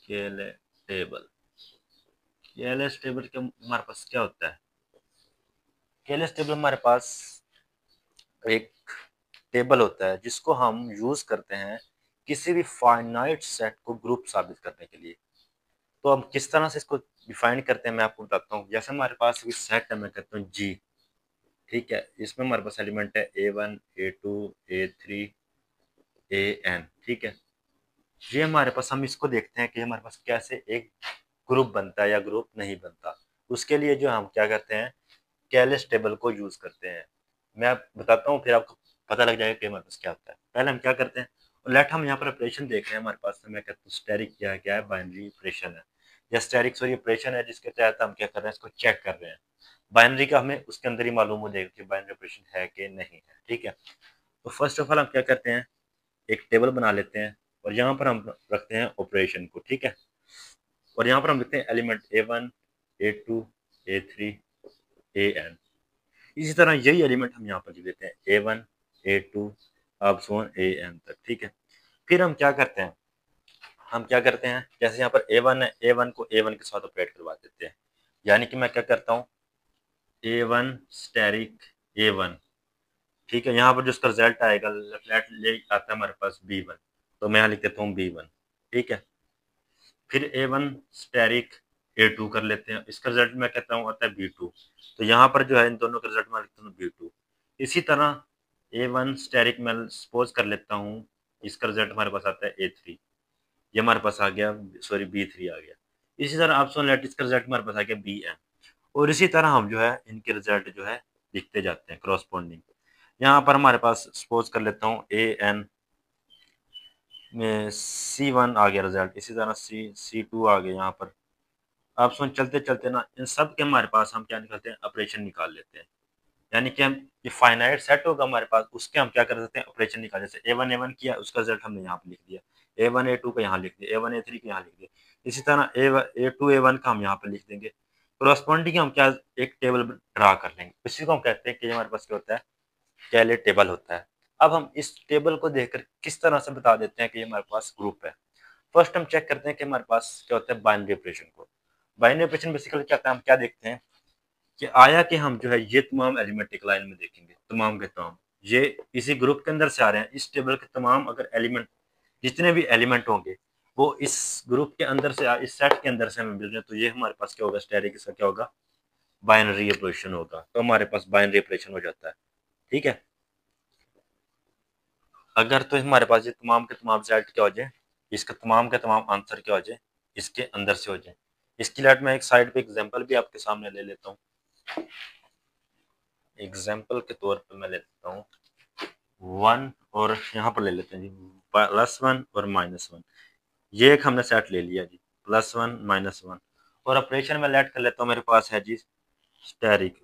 केएलए table. केएलए table के हमारे पास क्या होता है? केएलए टेबल हमारे पास एक टेबल होता है जिसको हम यूज करते हैं किसी भी फाइनाइट सेट को ग्रुप साबित करने के लिए। तो हम किस तरह से इसको डिफाइन करते हैं मैं आपको बताता हूँ। जैसे हमारे पास एक सेट है, मैं कहता हूँ जी, ठीक है। इसमें हमारे पास एलिमेंट है A1 A2 A3 AN, ठीक है। ये हमारे पास, हम इसको देखते हैं कि हमारे पास कैसे एक ग्रुप बनता है या ग्रुप नहीं बनता। उसके लिए जो हम क्या करते हैं, कैलिस टेबल को यूज करते हैं। मैं आप बताता हूँ, फिर आपको पता लग जाएगा कि हमारे पास क्या होता है। पहले हम क्या करते हैं, लेट हम यहाँ पर ऑपरेशन देख रहे हैं हमारे पास। तो मैं कहता हूँ स्टैटिक क्या है, बाइनरी ऑपरेशन है या स्टैटिक सॉरी ऑपरेशन है, जिसके तहत हम क्या कर रहे हैं, इसको चेक कर रहे हैं। बाइनरी का हमें उसके अंदर ही मालूम हो जाएगा कि बाइनरी ऑपरेशन है कि नहीं है, ठीक है। तो फर्स्ट ऑफ ऑल हम क्या करते हैं, एक टेबल बना लेते हैं और यहाँ पर हम रखते हैं ऑपरेशन को, ठीक है। और यहाँ पर हम लिखते हैं element A1 A2 A3 AN। इसी तरह यही एलिमेंट हम यहाँ पर लिख देते हैं A1 A2 अब सोन AN तक, ठीक है। फिर हम क्या करते हैं, जैसे यहाँ पर A1 है, A1 को A1 के साथ ऑपरेट करवा देते हैं। यानी कि मैं क्या करता हूँ, A1 स्टैरिक A1, ठीक है। यहाँ पर जो उसका रिजल्ट आएगा, लेट ले आता है हमारे पास B1, तो मैं यहाँ लिख देता हूँ B1, ठीक है। फिर A1 स्टैरिक A2 कर लेते हैं, इसका रिजल्ट मैं कहता हूँ आता है B2, तो यहाँ पर जो है इन दोनों का रिजल्ट मैं लिखता हूँ B2। इसी तरह A1 स्टैरिक मैं सपोज कर लेता हूँ, इसका रिजल्ट हमारे पास आता है A3, ये हमारे पास आ गया, सॉरी B3 आ गया। इसी तरह आप सुन लेट, इसका रिजल्ट हमारे पास आ गया BN। और इसी तरह हम जो है इनके रिजल्ट जो है लिखते जाते हैं क्रॉसपॉन्डिंग। यहाँ पर हमारे पास सपोज कर लेता हूँ AN में C1 आ गया रिजल्ट, इसी तरह C2 आ गया यहाँ पर। आप सुन चलते चलते ना इन सब के हमारे पास हम क्या निकालते हैं, ऑपरेशन निकाल लेते हैं। यानी कि हम ये फाइनाइट सेट होगा हमारे पास, उसके हम क्या कर सकते हैं, ऑपरेशन निकाल। जैसे A1 किया, उसका रिजल्ट हमने यहाँ पे लिख दिया। A1 A2 का यहाँ लिख दिया, A1 A3 का यहाँ लिख दिया। इसी तरह A2 A1 का हम यहाँ पे लिख देंगे। कोरस्पॉन्डिंग हम क्या एक टेबल ड्रा कर लेंगे, इसी को हम कहते हैं कि हमारे पास क्या होता है, कैले टेबल होता है। अब हम इस टेबल को देखकर किस तरह से बता देते हैं कि हमारे पास ग्रुप है। फर्स्ट हम चेक करते हैं कि हमारे पास क्या होता है, बाइनरी ऑपरेशन को। बाइनरी ऑपरेशन बेसिकली क्या होता है, हम क्या देखते हैं कि आया कि हम जो है ये तमाम एलिमेंट एक लाइन में देखेंगे, तमाम के तमाम ये इसी ग्रुप के अंदर से आ रहे हैं। इस टेबल के तमाम अगर एलिमेंट, जितने भी एलिमेंट होंगे वो इस ग्रुप के अंदर से, इस सेट के अंदर से हमें मिल रहे हैं, तो ये हमारे पास क्या होगा, स्टैटिक इसका क्या होगा, बाइनरी ऑपरेशन होगा। तो हमारे पास बाइनरी ऑपरेशन हो जाता है, ठीक है। अगर तो हमारे पास ये तमाम के तमाम सेट क्या हो जाए, इसका तमाम के तमाम आंसर क्या हो जाए, इसके अंदर से हो जाए। इसकी लाइट मैं एक साइड पे एग्जांपल भी आपके सामने ले लेता हूँ। एग्जांपल के तौर पे मैं ले लेता हूँ 1, और यहाँ पर ले लेते हैं जी +1 और -1। ये एक हमने सेट ले लिया जी, +1 -1। और ऑपरेशन में लेट कर लेता हूँ, मेरे पास है जी स्टेरिक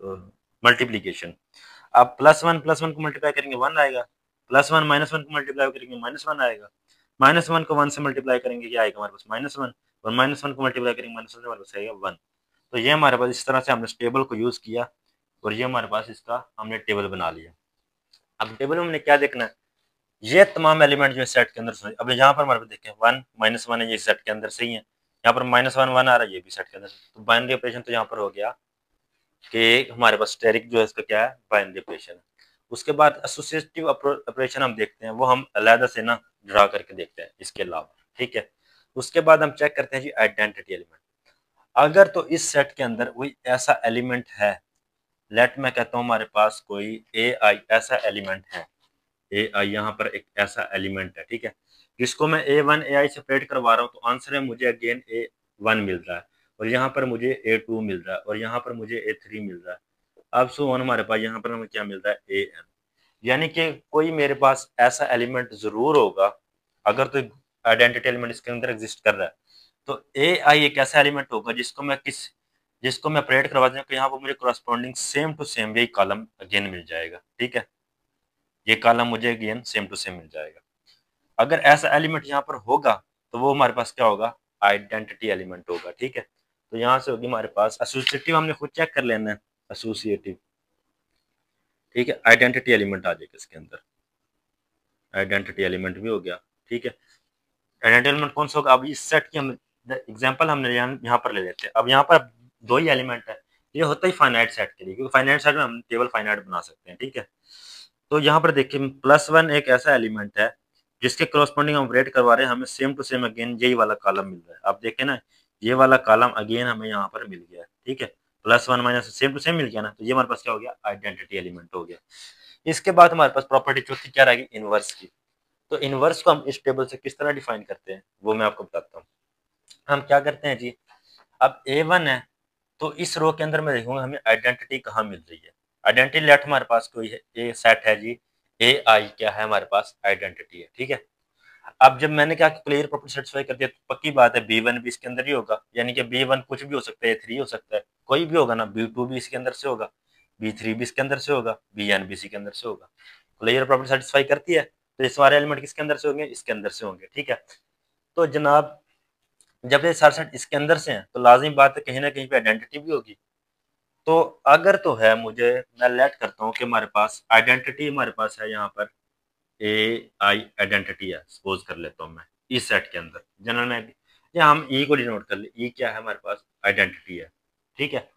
मल्टीप्लीकेशन। अब +1 को मल्टीप्लाई करेंगे 1 आएगा, +1 -1 को मल्टीप्लाई करेंगे -1 आएगा, -1 को 1 से मल्टीप्लाई करेंगे क्या आएगा हमारे पास, -1, और -1 को मल्टीप्लाई करेंगे -1 से हमारे पास आएगा 1। तो ये हमारे पास इस तरह से हमने टेबल को यूज किया और ये हमारे पास इसका हमने टेबल बना लिया। अब टेबल में हमने क्या देखना है, ये तमाम एलिमेंट जो सेट के अंदर से, अब यहाँ पर हमारे पास देखें 1 -1 है, ये सेट के अंदर से ही है। यहाँ पर -1 आ रहा है, ये भी सेट के अंदर। तो बाइनरी ऑपरेशन तो यहाँ पर हो गया कि हमारे पास स्टेरिक जो है इसका क्या है, बाइनरी ऑपरेशन है। उसके बाद एसोसिएटिव ऑपरेशन हम देखते हैं, वो हम अलग से ना ड्रा करके देखते हैं इसके अलावा, ठीक है। उसके बाद हम चेक करते हैं जी आइडेंटिटी एलिमेंट। अगर तो इस सेट के अंदर कोई ऐसा एलिमेंट है, लेट मैं कहता हूँ हमारे पास कोई AI ऐसा एलिमेंट है, AI यहाँ पर एक ऐसा एलिमेंट है, ठीक है, जिसको मैं A1 AI सेपरेट करवा रहा हूँ, तो आंसर है मुझे अगेन A1 मिल रहा है, और यहाँ पर मुझे A2 मिल रहा है, और यहाँ पर मुझे A3 मिल रहा है। अब सो ऑन हमारे पास यहाँ पर हमें क्या मिल रहा है, AN। यानी कि कोई मेरे पास ऐसा एलिमेंट जरूर होगा, अगर तो आइडेंटिटी एलिमेंट इसके अंदर एग्जिस्ट कर रहा है, तो AI एक ऐसा एलिमेंट होगा जिसको मैं ऑपरेट करवा दूं, कि यहाँ पर मुझे करस्पॉन्डिंग सेम टू सेम यही कॉलम अगेन मिल जाएगा, ठीक है। ये कॉलम मुझे अगेन सेम टू सेम मिल जाएगा। अगर ऐसा एलिमेंट यहाँ पर होगा, तो वो हमारे पास क्या होगा, आइडेंटिटी एलिमेंट होगा, ठीक है। तो यहाँ से होगी हमारे पास एसोसिएटिव, हमने खुद चेक कर लेना है एसोसिएटिव, ठीक है। आइडेंटिटी एलिमेंट आ जाएगा इसके अंदर, आइडेंटिटी एलिमेंट भी हो गया, ठीक है। आइडेंटिटी एलिमेंट कौन सा होगा, अब इस सेट की हम एग्जाम्पल हमने यहाँ पर ले लेते हैं। अब यहाँ पर दो ही एलिमेंट है, ये होता ही फाइनाइट सेट के लिए, क्योंकि फाइनाइट सेट में हम टेबल फाइनाइट बना सकते हैं, ठीक है। तो यहाँ पर देखिए +1 एक ऐसा एलिमेंट है जिसके करस्पॉन्डिंग हम ऑपरेट करवा रहे हैं, हमें सेम टू सेम अगेन यही वाला कॉलम मिल रहा है। आप देखें ना, ये वाला कॉलम अगेन हमें यहाँ पर मिल गया है, ठीक है। +1 माइनस सेम टू सेम मिल गया ना, तो ये हमारे पास क्या हो गया, आइडेंटिटी एलिमेंट हो गया। इसके बाद हमारे पास प्रॉपर्टी चौथी क्या रहेगी, इनवर्स की। तो इनवर्स को हम इस टेबल से किस तरह डिफाइन करते हैं वो मैं आपको बताता हूँ। हम क्या करते हैं जी, अब A1 है, तो इस रो के अंदर मैं देखूंगा हमें आइडेंटिटी कहाँ मिल रही है। आइडेंटिटी लेट हमारे पास कोई है, ए सेट है जी, AI क्या है हमारे पास, आइडेंटिटी है, ठीक है। अब जब मैंने क्या क्लियर प्रॉपर्टी सेटिस्फाई कर दिया, तो पक्की बात है B1 भी इसके अंदर ही होगा, यानी कि B1 कुछ भी हो सकता है, A3 हो सकता है, कोई भी होगा ना, B2 भी इसके अंदर से होगा, B3 भी इसके अंदर से होगा, Bn भी इसी के अंदर से होगा। क्लियर प्रॉपर्टी सेटिस्फाई करती है, तो ये सारे एलिमेंट किसके अंदर से होंगे, इसके अंदर से होंगे, ठीक है। तो जनाब जब ये सारे सेट इसके अंदर से हैं, तो लाजिमी बात है कहीं ना कहीं पे आइडेंटिटी भी होगी। तो अगर तो है, मुझे मैं लेट करता हूँ कि हमारे पास आइडेंटिटी हमारे पास है यहाँ पर AI आइडेंटिटी है, सपोज कर लेता हूँ मैं इस सेट के अंदर जनरल में, या हम E को डिनोट कर ले, E क्या है हमारे पास, आइडेंटिटी है, ठीक है।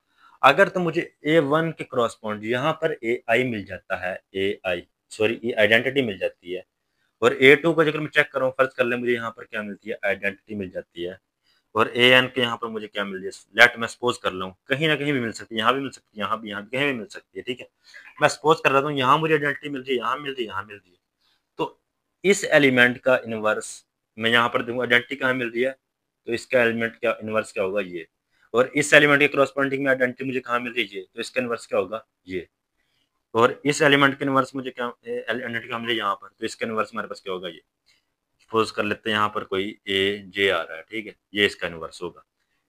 अगर तो मुझे A1 के क्रॉसपॉन्ड यहाँ पर AI मिल जाता है, AI सॉरी आइडेंटिटी मिल जाती है, और A2 को अगर मैं चेक करूँ, फर्ज कर ले मुझे यहाँ पर क्या मिलती है, आइडेंटिटी मिल जाती है, और AN के यहाँ पर मुझे क्या मिल रही है, लेट मैं सपोज कर लूँ, कहीं ना कहीं भी मिल सकती है, यहाँ भी मिल सकती है, यहाँ भी कहीं भी मिल सकती है, ठीक है। मैं सपोज कर रहा हूँ यहाँ मुझे आइडेंटिटी मिल रही है, यहाँ मिल रही है, यहाँ मिल रही है। तो इस एलिमेंट का इनवर्स मैं यहाँ पर दूंगा, आइडेंटिटी कहाँ मिल रही है, तो इसका एलिमेंट क्या इनवर्स क्या होगा, ये। और इस एलिमेंट के क्रॉसपॉन्डिंग में आइडेंटिटी मुझे कहाँ मिल रही है, तो इसका इनवर्स क्या होगा, ये। और इस एलिमेंट के इनवर्स मुझे क्या आइडेंटिटी कहाँ मिल रही है, यहाँ पर, तो इसका इनवर्स हमारे पास क्या होगा, ये। सपोज कर लेते हैं यहाँ पर कोई AJ आ रहा है, ठीक है, ये इसका इनवर्स होगा।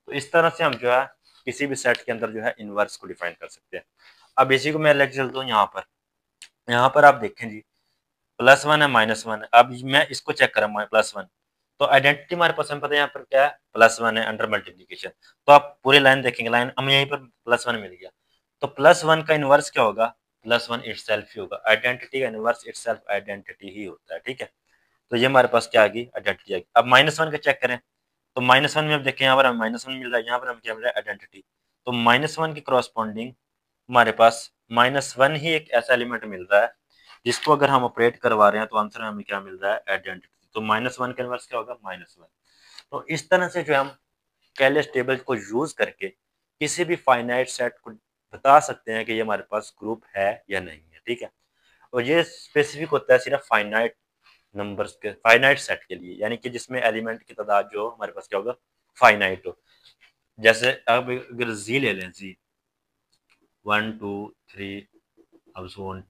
तो इस तरह से हम जो है किसी भी सेट के अंदर जो है इनवर्स को डिफाइन कर सकते हैं। अब इसी को मैं लेके चलता हूँ यहाँ पर आप देखें जी, +1 है, -1 है। अब मैं इसको चेक कर रहा हूँ, +1, तो आइडेंटिटी हमारे पास हमें पता है यहाँ पर क्या है, +1 है अंडर मल्टीप्लीकेशन। तो आप पूरी लाइन देखेंगे, लाइन हमें यहीं पर +1 मिल गया, तो +1 का इनवर्स क्या होगा, +1 इटसेल्फ ही होगा। आइडेंटिटी का इनवर्स इटसेल्फ आइडेंटिटी ही होता है, ठीक है। तो ये हमारे पास क्या आ गई, आइडेंटिटी आ गई। अब -1 का चेक करें, तो -1 में अब देखें, यहाँ पर हमें -1 मिल रहा है, यहाँ पर हमें क्या मिल रहा है, आइडेंटिटी। तो -1 की करस्पॉन्डिंग हमारे पास -1 ही एक ऐसा एलिमेंट मिल रहा है जिसको अगर हम ऑपरेट करवा रहे हैं, तो आंसर हमें क्या मिल रहा है, आइडेंटिटी। तो -1 का इनवर्स क्या होगा, -1। तो इस तरह से जो हम कैलियस टेबल को यूज करके किसी भी फाइनाइट सेट को बता सकते हैं कि ये हमारे पास ग्रुप है या नहीं है, ठीक है। और ये स्पेसिफिक होता है सिर्फ फाइनाइट नंबर्स के, फाइनाइट सेट के लिए, यानी कि जिसमें एलिमेंट की तादाद जो हमारे पास क्या होगा, फाइनाइट हो। जैसे अब अगर जी ले लें, जी 1 2 3 अब सो ऑन,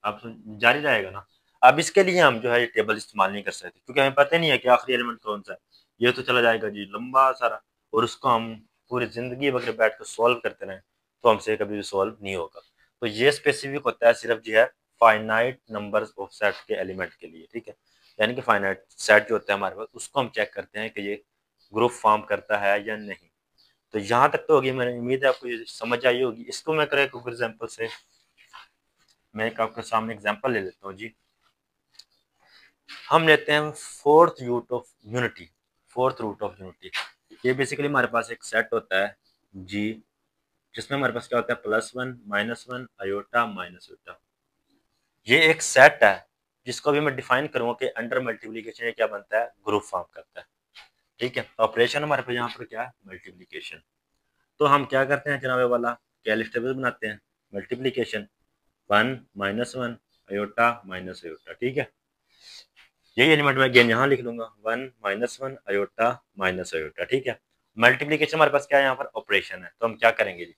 अब जारी रहेगा ना। अब इसके लिए हम जो है ये टेबल इस्तेमाल नहीं कर सकते, क्योंकि हमें पता नहीं है कि आखिरी एलिमेंट कौन सा है। ये तो चला जाएगा जी लंबा सारा, और उसको हम पूरी जिंदगी अगर बैठ कर सॉल्व करते रहें, तो हमसे कभी भी सॉल्व नहीं होगा। तो ये स्पेसिफिक होता है सिर्फ जो है फाइनाइट नंबर ऑफ सेट के एलिमेंट के लिए, ठीक है। यानी कि फाइनाइट सेट जो होता है हमारे पास, उसको हम चेक करते हैं कि ये ग्रुप फॉर्म करता है या नहीं। तो यहाँ तक तो होगी, मैंने उम्मीद है आपको ये समझ आई होगी। इसको मैं करें कुछ एग्जाम्पल से, मैं एक आपके सामने एग्जाम्पल ले लेता हूँ जी। हम लेते हैं fourth root of unity. Fourth root of unity, ये बेसिकली हमारे पास एक सेट होता है जी, जिसमें हमारे पास क्या होता है, +1 -1 आयोटा माइनस आयोटा। ये एक सेट है जिसको भी मैं डिफाइन करूंगा कि अंडर मल्टीप्लीकेशन ये क्या बनता है, ग्रुप फॉर्म करता है, ठीक है। ऑपरेशन हमारे पास यहाँ पर क्या है, मल्टीप्लीकेशन। तो हम क्या करते हैं जनाबे वाला, कैलिस टेबल बनाते हैं, मल्टीप्लीकेशन 1 -1 आयोटा माइनस आयोटा, ठीक है। यही एलिमेंट मैं अगेन यहाँ लिख लूंगा, 1 -1 आयोटा माइनस आयोटा, ठीक है। मल्टीप्लीकेशन हमारे पास क्या है, यहाँ पर ऑपरेशन है, तो हम क्या करेंगे जी,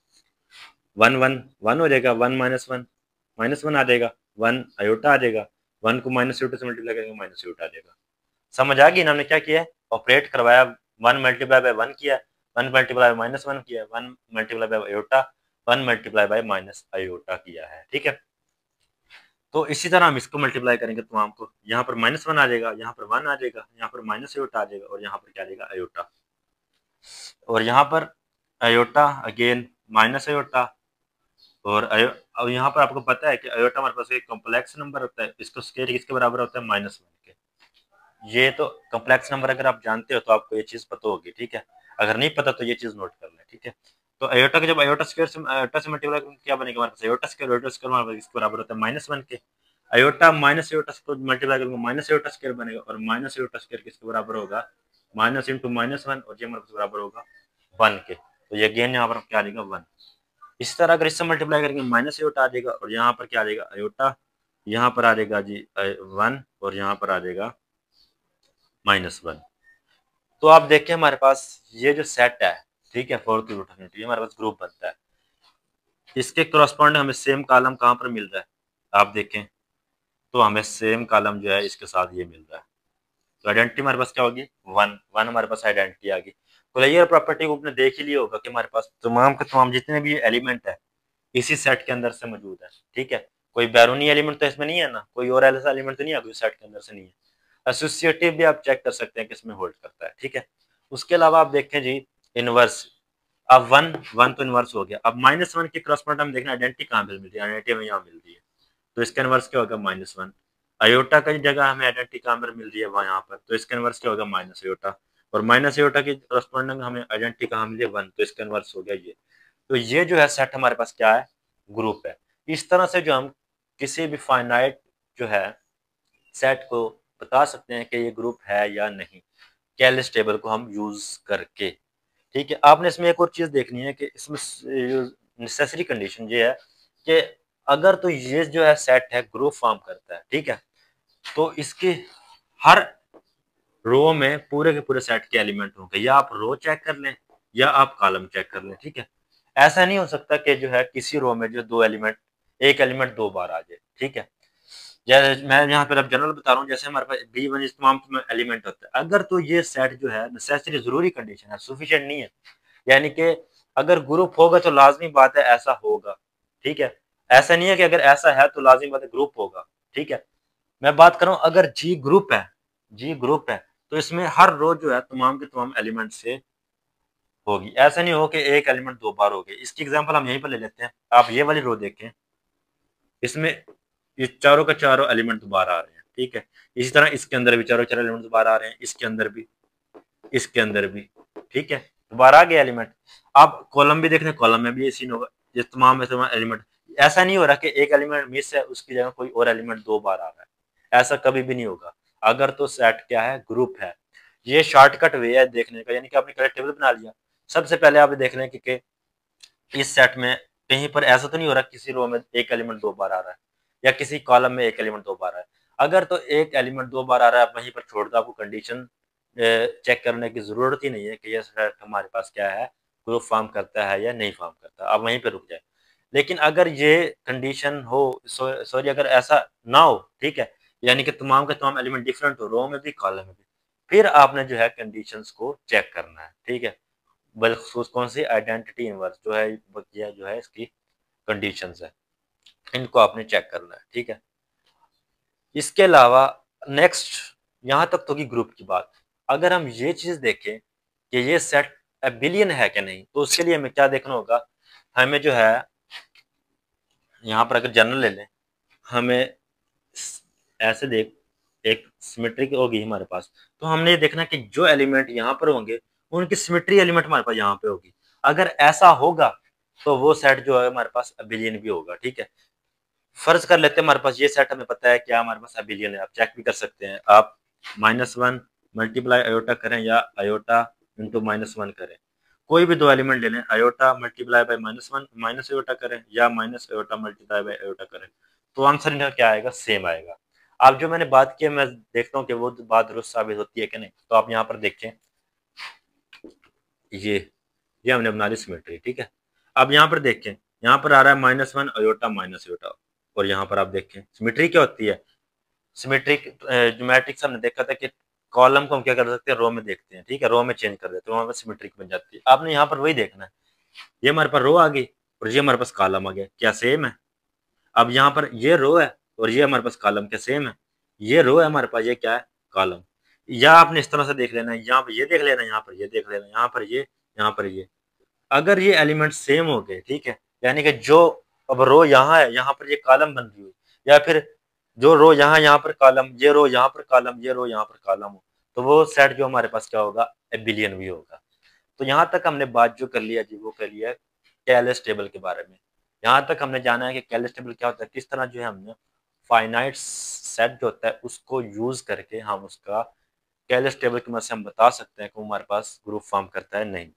1 1 1 हो जाएगा, 1 -1 -1 आ जाएगा, 1 आयोटा आ जाएगा, 1 को माइनस आयोटा से मल्टीप्लाई करेंगे, माइनस आयोटा आ जाएगा। समझ आ गई ना, हमने क्या किया है, ऑपरेट करवाया, 1 मल्टीप्लाई बाय 1 किया, 1 मल्टीप्लाई बाय -1 किया, 1 multiply by iota, 1 multiply by minus iota किया है, ठीक है। तो इसी तरह हम इसको मल्टीप्लाई करेंगे, तो हमको यहाँ पर -1 आ जाएगा, यहाँ पर 1 आ जाएगा, यहाँ पर माइनस आयोटा आ जाएगा, और यहाँ पर क्या आ जाएगा, आयोटा। और यहाँ पर आयोटा अगेन माइनस आयोटा, और यहाँ पर आपको पता है कि आयोटा हमारे पास एक कॉम्प्लेक्स नंबर होता है, इसको स्केयर किसके बराबर होता है, -1 के। ये तो कॉम्प्लेक्स नंबर अगर आप जानते हो तो आपको ये चीज पता होगी, ठीक है। अगर नहीं पता तो ये चीज नोट कर लें, ठीक है। तो अयोटा के जब अयोटा से मल्टीप्लाई करेंगे क्या बनेगा हमारे पास, अयोटा स्क्वायर हमारे पास इसके बराबर होता है -1 के। अयोटा माइनस अयोटा को मल्टीप्लाई करेंगे माइनस अयोटा स्क्वायर बनेगा, और माइनस अयोटा स्क्वायर किसके बराबर होगा, माइनस इंटू -1, और ये हमारे पास बराबर होगा 1 के। तो ये गेन यहाँ पर क्या आ जाएगा 1। इसी तरह अगर इससे मल्टीप्लाई करेंगे माइनस अयोटा आ जाएगा, और यहाँ पर क्या आ जाएगा अयोटा, यहाँ पर आ जाएगा जी 1, और यहाँ पर आ जाएगा -1। तो आप देखें हमारे पास ये जो सेट है, ठीक है, फोर्थ रूट ये हमारे पास ग्रुप बनता है। इसके करस्पॉन्डिंग हमें सेम कॉलम कहाँ पर मिल रहा है, आप देखें तो हमें सेम कॉलम जो है इसके साथ ये मिल रहा है। तो आइडेंटिटी हमारे पास क्या होगी 1 1, हमारे पास आइडेंटिटी आ गई। तो लेयर प्रॉपर्टी को आपने देख ही लिया होगा कि हमारे पास तमाम के तमाम जितने भी एलिमेंट है इसी सेट के अंदर से मौजूद है, ठीक है। कोई बैरूनी एलिमेंट तो इसमें नहीं है ना, कोई और ऐसा एलिमेंट तो नहीं है कोई सेट के अंदर से नहीं है। एसोसिएटिव भी आप चेक कर सकते हैं किसमें होल्ड करता है, ठीक है। उसके अलावा आप देखें जी इनवर्स, अब 1 तो इनवर्स हो गया। अब -1 के क्रॉसपॉइंट हम देखना आइडेंटिटी कहाँ पे मिल रही है, आइडेंटिटी हमें यहाँ मिल रही है, तो इसका इनवर्स क्या होगा -1। अयोटा की जगह हमें आइडेंटिटी कहाँ पर मिल रही है वहाँ यहाँ पर, तो इसका इनवर्स क्या होगा माइनस अयोटा, और माइनस अयोटा की क्रॉसपॉइंडिंग हमें आइडेंटिटी कहाँ मिली है 1, तो इसका इनवर्स हो गया ये। तो ये जो है सेट हमारे पास क्या है, ग्रुप है। इस तरह से जो हम किसी भी फाइनाइट जो है सेट को बता सकते हैं कि ये ग्रुप है या नहीं, कैलिस टेबल को हम यूज करके, ठीक है। आपने इसमें एक और चीज देखनी है कि इसमें नेसेसरी कंडीशन ये है कि अगर तो ये जो है सेट है ग्रुप फॉर्म करता है, ठीक है, तो इसके हर रो में पूरे के पूरे सेट के एलिमेंट होंगे, या आप रो चेक कर लें या आप कॉलम चेक कर लें, ठीक है। ऐसा नहीं हो सकता कि जो है किसी रो में जो दो एलिमेंट, एक एलिमेंट दो बार आ जाए, ठीक है। जैसे मैं यहाँ पर अब जनरल बता रहा हूँ, जैसे हमारे पास B1 इस तमाम एलिमेंट होता है, अगर तो ये सेट जो है नेसेसरी जरूरी कंडीशन है, सुफिशिएंट नहीं है, यानी कि अगर ग्रुप होगा तो लाजमी बात है ऐसा होगा, ठीक है। ऐसा नहीं है कि अगर ऐसा है तो लाजमी बात है ग्रुप होगा, ठीक है। मैं बात करूं अगर जी ग्रुप है, जी ग्रुप है, तो इसमें हर रो जो है तमाम के तमाम एलिमेंट से होगी। ऐसा नहीं हो कि एक एलिमेंट दो बार हो गए। इसकी एग्जांपल हम यहीं पर ले लेते हैं। आप ये वाली रो देखें, इसमें ये चारों का चारों एलिमेंट दोबारा आ रहे हैं, ठीक है। इसी तरह इसके अंदर भी चारों चारों एलिमेंट दोबारा आ रहे हैं, इसके अंदर भी, इसके अंदर भी, ठीक है, दोबारा आ गया एलिमेंट। आप कॉलम भी देख रहे हैं, कॉलम में भी ये सीन होगा, ये तमाम एलिमेंट। ऐसा नहीं हो रहा कि एक एलिमेंट मिस है उसकी जगह कोई और एलिमेंट दो बार आ रहा है, ऐसा कभी भी नहीं होगा। अगर तो सेट क्या है, ग्रुप है। ये शॉर्टकट वे है देखने का, यानी कि आपने करेक्ट टेबल बना लिया। सबसे पहले आप देख लें कि इस सेट में कहीं पर ऐसा तो नहीं हो रहा किसी रो में एक एलिमेंट दो बार आ रहा है, या किसी कॉलम में एक एलिमेंट दो बार आ रहा है। अगर तो एक एलिमेंट दो बार आ रहा है, आप वहीं पर छोड़ दो, आपको कंडीशन चेक करने की जरूरत ही नहीं है कि ये सेट हमारे पास क्या है, ग्रुप फॉर्म करता है या नहीं फॉर्म करता, आप वहीं पर रुक जाए। लेकिन अगर ये कंडीशन हो, सॉरी अगर ऐसा ना हो, ठीक है, यानी कि तमाम के तमाम एलिमेंट डिफरेंट हो, रो में भी कॉलम में भी, फिर आपने जो है कंडीशंस को चेक करना है, ठीक है। बलखसूस कौन सी, आइडेंटिटी इनवर्स जो है, ये जो है इसकी कंडीशंस है, इनको आपने चेक करना है, ठीक है। इसके अलावा नेक्स्ट, यहाँ तक तो की ग्रुप की बात। अगर हम ये चीज देखें कि ये सेट एबिलियन है कि नहीं, तो उसके लिए हमें क्या देखना होगा, हमें जो है यहाँ पर अगर जनरल ले लें, हमें ऐसे देख, एक सिमेट्रिक होगी हमारे पास, तो हमने ये देखना कि जो एलिमेंट यहाँ पर होंगे उनकी सिमेट्री एलिमेंट हमारे पास यहाँ पे होगी। अगर ऐसा होगा तो वो सेट जो है हमारे पास अबिलियन भी होगा, ठीक है। फर्ज कर लेते हैं हमारे पास ये सेट, हमें पता है क्या हमारे पास अबिलियन है, आप चेक भी कर सकते हैं। आप -1 मल्टीप्लाई अयोटा करें या अयोटा इंटू -1 करें, कोई भी दो एलिमेंट ले लें, iota multiply by -1 minus iota करें या minus iota multiply by iota करें, तो आंसर इनका क्या आएगा, सेम आएगा। आप जो मैंने बात की है, मैं देखता हूँ कि वो बात दुरुस्त साबित होती है कि नहीं। तो आप यहाँ पर देखें, ये हमने बना ली सिमेट्री, ठीक है। अब यहाँ पर देखें, यहाँ पर आ रहा है -1 अयोटा माइनस अयोटा, और यहाँ पर आप देखें सिमेट्री क्या होती है, सिमेट्रिक ज्योमेट्रिक्स हमने देखा था कि कॉलम को हम क्या कर सकते हैं, रो में देखते हैं, ठीक है, रो में चेंज कर देते हैं, वहां पर सिमेट्रिक बन जाती है। आपने यहाँ पर वही देखना है, ये हमारे पास रो आ गई और ये हमारे पास कॉलम आ गया, क्या सेम है। अब यहाँ पर ये रो है और ये हमारे पास कॉलम, क्या सेम है, ये रो है हमारे पास, ये क्या है कॉलम। या आपने इस तरह से देख लेना है, यहाँ पर ये देख लेना, यहाँ पर ये देख लेना, यहाँ पर ये, यहाँ पर ये। अगर ये एलिमेंट सेम हो गए, ठीक है, यानी कि जो अब रो यहाँ है, यहाँ पर ये कॉलम बन रही हुई, या फिर जो रो यहाँ पर कॉलम, ये रो यहाँ पर कॉलम, ये रो यहाँ पर कॉलम हो, तो वो सेट जो हमारे पास क्या होगा, एबिलियन भी होगा। तो यहाँ तक हमने बात जो कर लिया जी, वो कर लिया केएलएस टेबल के बारे में। यहाँ तक हमने जाना है कि केएलएस टेबल क्या होता है, किस तरह जो है हमने फाइनाइट सेट जो होता है उसको यूज करके हम उसका केएलएस टेबल की मदद से हम बता सकते हैं कि वो हमारे पास ग्रुप फॉर्म करता है नहीं।